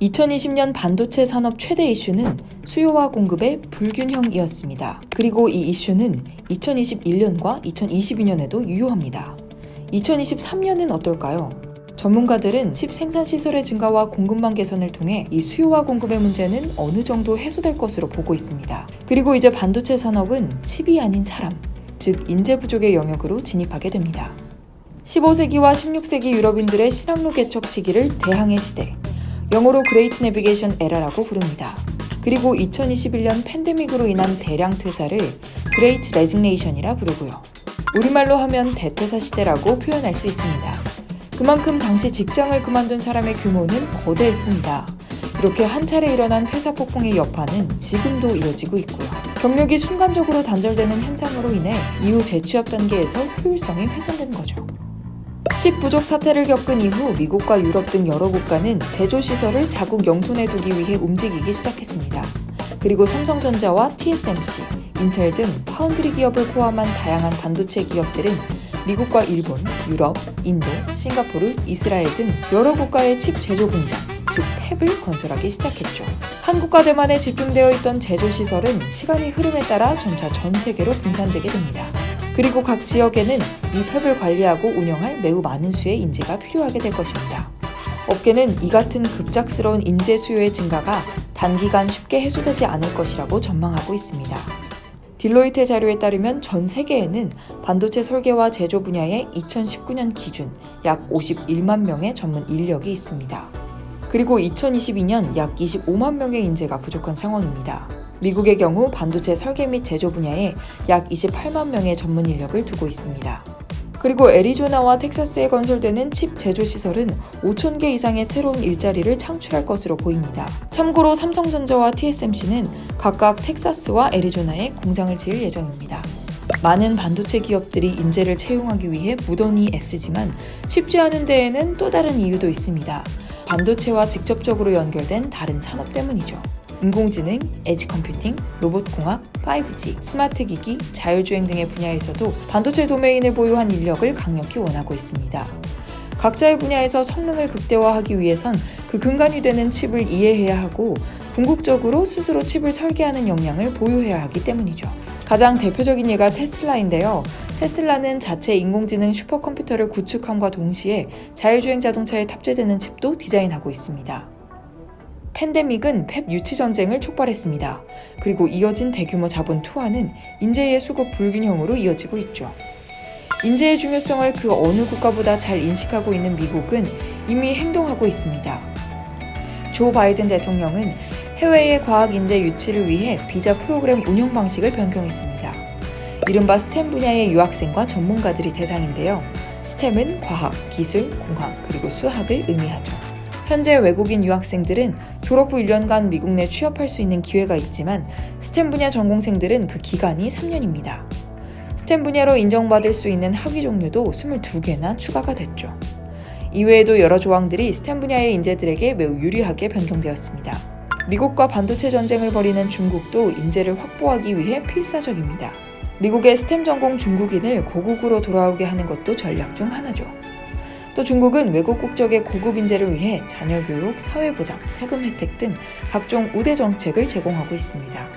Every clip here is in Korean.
2020년 반도체 산업 최대 이슈는 수요와 공급의 불균형이었습니다. 그리고 이 이슈는 2021년과 2022년에도 유효합니다. 2023년은 어떨까요? 전문가들은 칩 생산 시설의 증가와 공급망 개선을 통해 이 수요와 공급의 문제는 어느 정도 해소될 것으로 보고 있습니다. 그리고 이제 반도체 산업은 칩이 아닌 사람, 즉 인재 부족의 영역으로 진입하게 됩니다. 15세기와 16세기 유럽인들의 신학로 개척 시기를 대항해 시대, 영어로 Great Navigation Era라고 부릅니다. 그리고 2021년 팬데믹으로 인한 대량 퇴사를 Great Resignation이라 부르고요. 우리말로 하면 대퇴사 시대라고 표현할 수 있습니다. 그만큼 당시 직장을 그만둔 사람의 규모는 거대했습니다. 이렇게 한 차례 일어난 퇴사 폭풍의 여파는 지금도 이어지고 있고요. 경력이 순간적으로 단절되는 현상으로 인해 이후 재취업 단계에서 효율성이 훼손된 거죠. 칩 부족 사태를 겪은 이후 미국과 유럽 등 여러 국가는 제조시설을 자국 영손에 두기 위해 움직이기 시작했습니다. 그리고 삼성전자와 TSMC, 인텔 등 파운드리 기업을 포함한 다양한 반도체 기업들은 미국과 일본, 유럽, 인도, 싱가포르, 이스라엘 등 여러 국가의 칩 제조 공장, 즉 팹을 건설하기 시작했죠. 한국과 대만에 집중되어 있던 제조시설은 시간의 흐름에 따라 점차 전 세계로 분산되게 됩니다. 그리고 각 지역에는 이 팹을 관리하고 운영할 매우 많은 수의 인재가 필요하게 될 것입니다. 업계는 이 같은 급작스러운 인재 수요의 증가가 단기간 쉽게 해소되지 않을 것이라고 전망하고 있습니다. 딜로이트 자료에 따르면 전 세계에는 반도체 설계와 제조 분야에 2019년 기준 약 51만 명의 전문 인력이 있습니다. 그리고 2022년 약 25만 명의 인재가 부족한 상황입니다. 미국의 경우 반도체 설계 및 제조 분야에 약 28만 명의 전문 인력을 두고 있습니다. 그리고 애리조나와 텍사스에 건설되는 칩 제조 시설은 5,000개 이상의 새로운 일자리를 창출할 것으로 보입니다. 참고로 삼성전자와 TSMC는 각각 텍사스와 애리조나에 공장을 지을 예정입니다. 많은 반도체 기업들이 인재를 채용하기 위해 무던히 애쓰지만 쉽지 않은 데에는 또 다른 이유도 있습니다. 반도체와 직접적으로 연결된 다른 산업 때문이죠. 인공지능, 에지 컴퓨팅, 로봇공학, 5G, 스마트 기기, 자율주행 등의 분야에서도 반도체 도메인을 보유한 인력을 강력히 원하고 있습니다. 각자의 분야에서 성능을 극대화하기 위해선 그 근간이 되는 칩을 이해해야 하고 궁극적으로 스스로 칩을 설계하는 역량을 보유해야 하기 때문이죠. 가장 대표적인 예가 테슬라인데요. 테슬라는 자체 인공지능 슈퍼컴퓨터를 구축함과 동시에 자율주행 자동차에 탑재되는 칩도 디자인하고 있습니다. 팬데믹은 팹 유치 전쟁을 촉발했습니다. 그리고 이어진 대규모 자본 투하는 인재의 수급 불균형으로 이어지고 있죠. 인재의 중요성을 그 어느 국가보다 잘 인식하고 있는 미국은 이미 행동하고 있습니다. 조 바이든 대통령은 해외의 과학 인재 유치를 위해 비자 프로그램 운영 방식을 변경했습니다. 이른바 스템 분야의 유학생과 전문가들이 대상인데요. 스템은 과학, 기술, 공학, 그리고 수학을 의미하죠. 현재 외국인 유학생들은 졸업 후 1년간 미국 내 취업할 수 있는 기회가 있지만 스템 분야 전공생들은 그 기간이 3년입니다. 스템 분야로 인정받을 수 있는 학위 종류도 22개나 추가가 됐죠. 이외에도 여러 조항들이 스템 분야의 인재들에게 매우 유리하게 변경되었습니다. 미국과 반도체 전쟁을 벌이는 중국도 인재를 확보하기 위해 필사적입니다. 미국의 스템 전공 중국인을 고국으로 돌아오게 하는 것도 전략 중 하나죠. 또 중국은 외국 국적의 고급 인재를 위해 자녀 교육, 사회보장, 세금 혜택 등 각종 우대 정책을 제공하고 있습니다.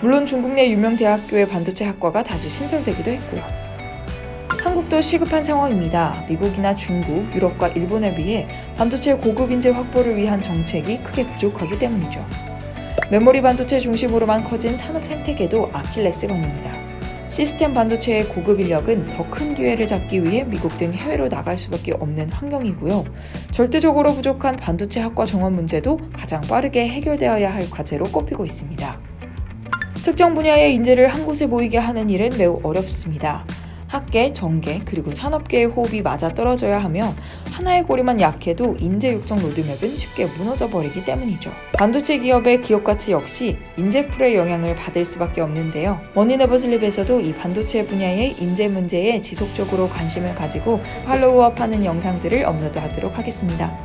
물론 중국 내 유명 대학교의 반도체 학과가 다수 신설되기도 했고요. 한국도 시급한 상황입니다. 미국이나 중국, 유럽과 일본에 비해 반도체 고급 인재 확보를 위한 정책이 크게 부족하기 때문이죠. 메모리 반도체 중심으로만 커진 산업 생태계도 아킬레스건입니다. 시스템 반도체의 고급 인력은 더 큰 기회를 잡기 위해 미국 등 해외로 나갈 수밖에 없는 환경이고요. 절대적으로 부족한 반도체 학과 정원 문제도 가장 빠르게 해결되어야 할 과제로 꼽히고 있습니다. 특정 분야의 인재를 한 곳에 모이게 하는 일은 매우 어렵습니다. 학계, 정계, 그리고 산업계의 호흡이 맞아떨어져야 하며 하나의 고리만 약해도 인재 육성 로드맵은 쉽게 무너져버리기 때문이죠. 반도체 기업의 기업가치 역시 인재풀의 영향을 받을 수밖에 없는데요. 머니네버슬립에서도 이 반도체 분야의 인재 문제에 지속적으로 관심을 가지고 팔로우업하는 영상들을 업로드하도록 하겠습니다.